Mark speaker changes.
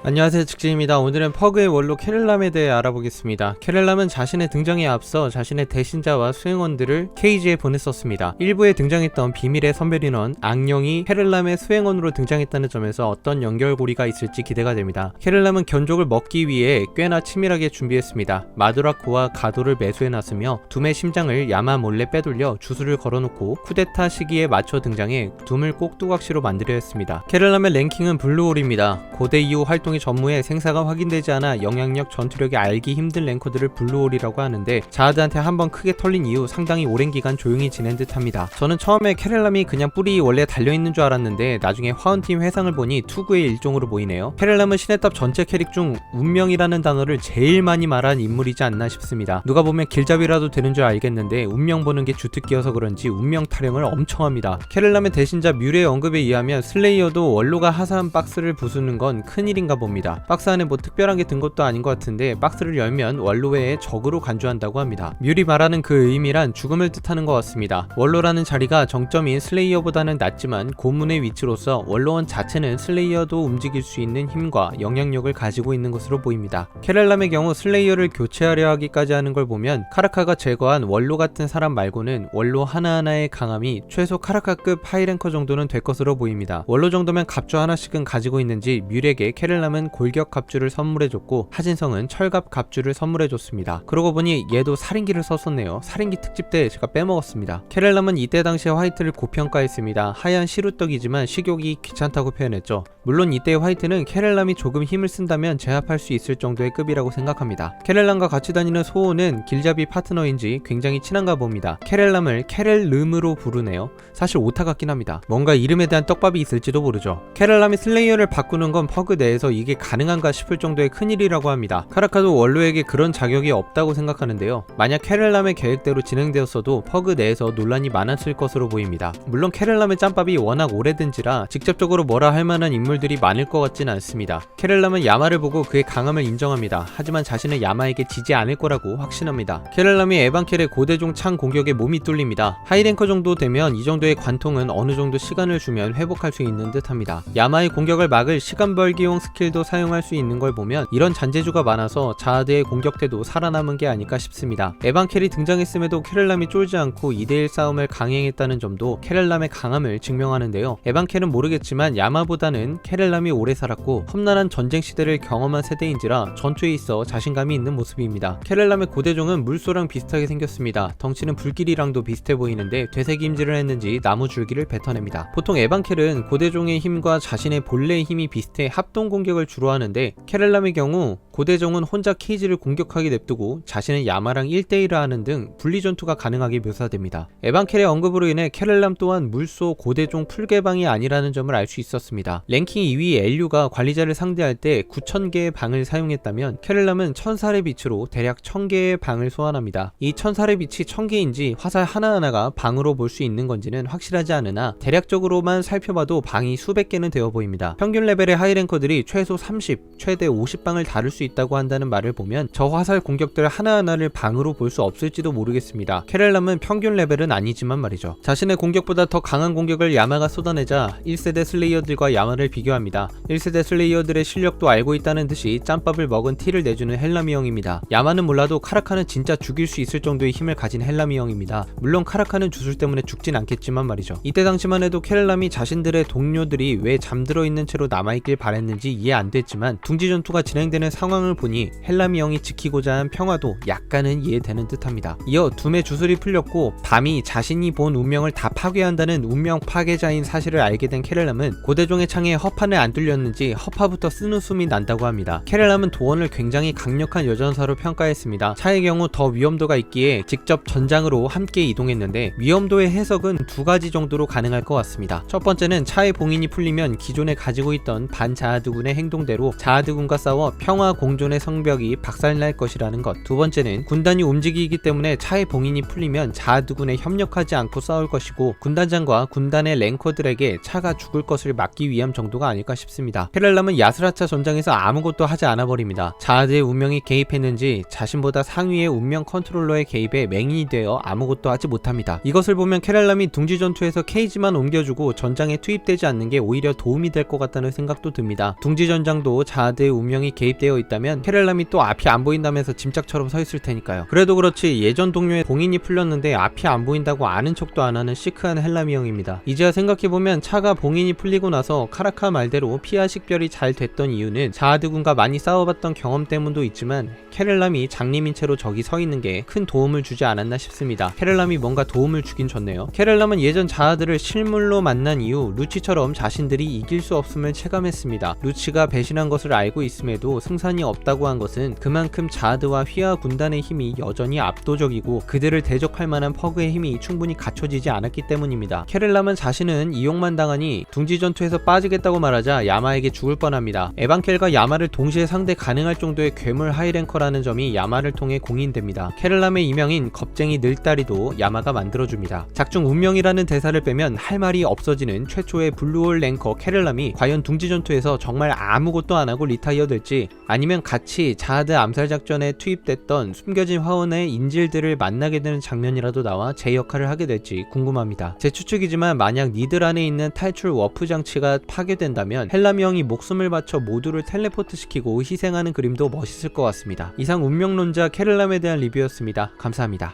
Speaker 1: 안녕하세요, 직진입니다. 오늘은 퍼그의 원로 캐렐람에 대해 알아보겠습니다. 캐렐람은 자신의 등장에 앞서 자신의 대신자와 수행원들을 케이지에 보냈었습니다. 일부에 등장했던 비밀의 선별인원 악령이 캐렐람의 수행원으로 등장했다는 점에서 어떤 연결고리가 있을지 기대가 됩니다. 캐렐람은 견족을 먹기 위해 꽤나 치밀하게 준비했습니다. 마드라코와 가도를 매수해놨으며 둠의 심장을 야마 몰래 빼돌려 주술을 걸어놓고 쿠데타 시기에 맞춰 등장해 둠을 꼭두각시로 만들려 했습니다. 캐렐람의 랭킹은 블루홀입니다. 고대 이후 활동 전무에 생사가 확인되지 않아 영향력, 전투력이 알기 힘든 랭커들을 블루홀이라고 하는데 자하드한테 한번 크게 털린 이후 상당히 오랜 기간 조용히 지낸 듯합니다. 저는 처음에 캐렐람이 그냥 뿔이 원래 달려있는 줄 알았는데 나중에 화원팀 회상을 보니 투구의 일종으로 보이네요. 캐렐람은 신의탑 전체 캐릭 중 운명이라는 단어를 제일 많이 말한 인물이지 않나 싶습니다. 누가 보면 길잡이라도 되는 줄 알겠는데 운명 보는 게 주특기여서 그런지 운명 타령을 엄청 합니다. 캐렐람의 대신자 뮬의 언급에 의하면 슬레이어도 원로가 하사한 박스를 부수는 건 큰일인가 봅니다. 박스 안에 뭐 특별한 게 든 것도 아닌 것 같은데 박스를 열면 원로 외에 적으로 간주한다고 합니다. 뮬이 말하는 그 의미란 죽음을 뜻하는 것 같습니다. 원로라는 자리가 정점인 슬레이어보다는 낮지만 고문의 위치로서 원로원 자체는 슬레이어도 움직일 수 있는 힘과 영향력을 가지고 있는 것으로 보입니다. 캐렐람의 경우 슬레이어를 교체하려 하기까지 하는 걸 보면 카라카가 제거한 원로 같은 사람 말고는 원로 하나하나의 강함이 최소 카라카급 하이랭커 정도는 될 것으로 보입니다. 원로 정도면 갑주 하나씩은 가지고 있는지 뮬에게 캐렐람은 골격 갑주를 선물해줬고 하진성은 철갑 갑주를 선물해줬습니다. 그러고 보니 얘도 살인기를 썼었네요. 살인기 특집 때 제가 빼먹었습니다. 캐렐람은 이때 당시에 화이트를 고평가했습니다. 하얀 시루떡이지만 식욕이 귀찮다고 표현했죠. 물론 이때의 화이트는 캐렐람이 조금 힘을 쓴다면 제압할 수 있을 정도의 급이라고 생각합니다. 캐렐람과 같이 다니는 소호는 길잡이 파트너인지 굉장히 친한가 봅니다. 캐렐람을 캐렐름으로 부르네요. 사실 오타 같긴 합니다. 뭔가 이름에 대한 떡밥이 있을지도 모르죠. 캐렐람이 슬레이어를 바꾸는 건 퍼그 내에서 이게 가능한가 싶을 정도의 큰일이라고 합니다. 카라카도 원로에게 그런 자격이 없다고 생각하는데요. 만약 캐렐람의 계획대로 진행되었어도 퍼그 내에서 논란이 많았을 것으로 보입니다. 물론 캐렐람의 짬밥이 워낙 오래된지라 직접적으로 뭐라 할 만한 인물들이 많을 것 같진 않습니다. 캐렐람은 야마를 보고 그의 강함을 인정합니다. 하지만 자신은 야마에게 지지 않을 거라고 확신합니다. 캐렐람이 에반켈의 고대종 창 공격에 몸이 뚫립니다. 하이랭커 정도 되면 이 정도의 관통은 어느 정도 시간을 주면 회복할 수 있는 듯 합니다. 야마의 공격을 막을 시간 벌기용 스킬도 사용할 수 있는 걸 보면 이런 잔재주가 많아서 자하드의 공격태도 살아남은 게 아닐까 싶습니다. 에반켈이 등장했음에도 캐렐람이 쫄지 않고 2대1 싸움을 강행했다는 점도 캐렐람의 강함을 증명하는데요. 에반켈은 모르겠지만 야마보다는 캐렐람이 오래 살았고 험난한 전쟁 시대를 경험한 세대인지라 전투에 있어 자신감이 있는 모습입니다. 캐렐람의 고대종은 물소랑 비슷하게 생겼습니다. 덩치는 불길이랑도 비슷해 보이는데 되새김질을 했는지 나무 줄기를 뱉어냅니다. 보통 에반켈은 고대종의 힘과 자신의 본래의 힘이 비슷해 합동 공격을 주로 하는데 캐렐람의 경우 고대종은 혼자 케이지를 공격하게 냅두고 자신은 야마랑 1대1을 하는 등 분리전투가 가능하게 묘사됩니다. 에반켈의 언급으로 인해 캐렐람 또한 물소 고대종 풀개방이 아니라는 점을 알 수 있었습니다. 랭킹 2위 엘류가 관리자를 상대할 때 9,000개의 방을 사용했다면 캐렐람은 1000살의 빛으로 대략 1000개의 방을 소환합니다. 이 1000살의 빛이 1000개인지 화살 하나하나가 방으로 볼 수 있는 건지는 확실하지 않으나 대략적으로만 살펴봐도 방이 수백 개는 되어 보입니다. 평균 레벨의 하이랭커들이 최소 30, 최대 50방을 다룰 수 있다고 한다는 말을 보면 저 화살 공격들 하나하나를 방으로 볼 수 없을지도 모르겠습니다. 캐렐람은 평균 레벨은 아니지만 말이죠. 자신의 공격보다 더 강한 공격을 야마가 쏟아내자 1세대 슬레이어들과 야마를 비교합니다. 1세대 슬레이어들의 실력도 알고 있다는 듯이 짬밥을 먹은 티를 내주는 헬라미 형입니다. 야마는 몰라도 카라카는 진짜 죽일 수 있을 정도의 힘을 가진 헬라미 형입니다. 물론 카라카는 주술 때문에 죽진 않겠지만 말이죠. 이때 당시만 해도 캐렐람이 자신들의 동료들이 왜 잠들어 있는 채로 남아있길 바랬는지 이해 안 됐지만 둥지 전투가 진행되는 상황을 보니 헬라미 형이 지키고자 한 평화도 약간은 이해되는 듯합니다. 이어 둠의 주술이 풀렸고 밤이 자신이 본 운명을 다 파괴한다는 운명 파괴자인 사실을 알게 된 캐렐람은 고대종의 창에 허판을 안 뚫렸는지 허파부터 쓰는 숨이 난다고 합니다. 캐렐람은 도원을 굉장히 강력한 여전사로 평가했습니다. 차의 경우 더 위험도가 있기에 직접 전장으로 함께 이동했는데 위험도의 해석은 두 가지 정도로 가능할 것 같습니다. 첫 번째는 차의 봉인이 풀리면 기존에 가지고 있던 반자하드군의 행동대로 자하드군과 싸워 평화 공존의 성벽이 박살날 것이라는 것. 두 번째는 군단이 움직이기 때문에 차의 봉인이 풀리면 자아두군에 협력하지 않고 싸울 것이고 군단장과 군단의 랭커들에게 차가 죽을 것을 막기 위함 정도가 아닐까 싶습니다. 케렐람은 야스라차 전장에서 아무것도 하지 않아버립니다. 자아드의 운명이 개입했는지 자신보다 상위의 운명 컨트롤러의 개입에 맹인이 되어 아무것도 하지 못합니다. 이것을 보면 케렐람이 둥지 전투에서 케이지만 옮겨주고 전장에 투입되지 않는 게 오히려 도움이 될 것 같다는 생각도 듭니다. 둥지 전장도 자아드의 운명이 개입되어 있다면 케렐람이 또 앞이 안 보인다면서 짐짝처럼 서 있을 테니까요. 그래도 그렇지 예전 동료의 봉인이 풀렸는데 앞이 안 보인다고 아는 척도 안 하는 시크한 헬라미 형입니다. 이제야 생각해보면 차가 봉인이 풀리고 나서 카라카 말대로 피아 식별이 잘 됐던 이유는 자아드군과 많이 싸워봤던 경험 때문도 있지만 케렐람이 장님인 채로 저기 서 있는 게 큰 도움을 주지 않았나 싶습니다. 케렐람이 뭔가 도움을 주긴 줬네요. 케렐람은 예전 자아드를 실물로 만난 이후 루치처럼 자신들이 이길 수 없음을 체감했습니다. 루치가 배신한 것을 알고 있음에도 승산이 없다고 한 것은 그만큼 자아드와 휘하 군단의 힘이 여전히 압도적이고 그들을 대적할 만한 퍼그의 힘이 충분히 갖춰지지 않았기 때문입니다. 케렐람은 자신은 이용만 당하니 둥지 전투에서 빠지겠다고 말하자 야마에게 죽을 뻔합니다. 에반켈과 야마를 동시에 상대 가능할 정도의 괴물 하이랭커라는 점이 야마를 통해 공인됩니다. 케렐람의 이명인 겁쟁이 늘다리도 야마가 만들어줍니다. 작중 운명이라는 대사를 빼면 할 말이 없어지는 최초의 블루홀 랭커 케렐람이 과연 둥지 전투에서 정말 아무것도 안하고 리타이어 될지 아니면 같이 자아드 암살 작전에 투입됐던 숨겨진 화원의 인질들을 만나게 되는 장면이라도 나와 제 역할을 하게 될지 궁금합니다. 제 추측이지만 만약 니들 안에 있는 탈출 워프 장치가 파괴된다면 헬라미 형이 목숨을 바쳐 모두를 텔레포트 시키고 희생하는 그림도 멋있을 것 같습니다. 이상 운명론자 케렐람에 대한 리뷰였습니다. 감사합니다.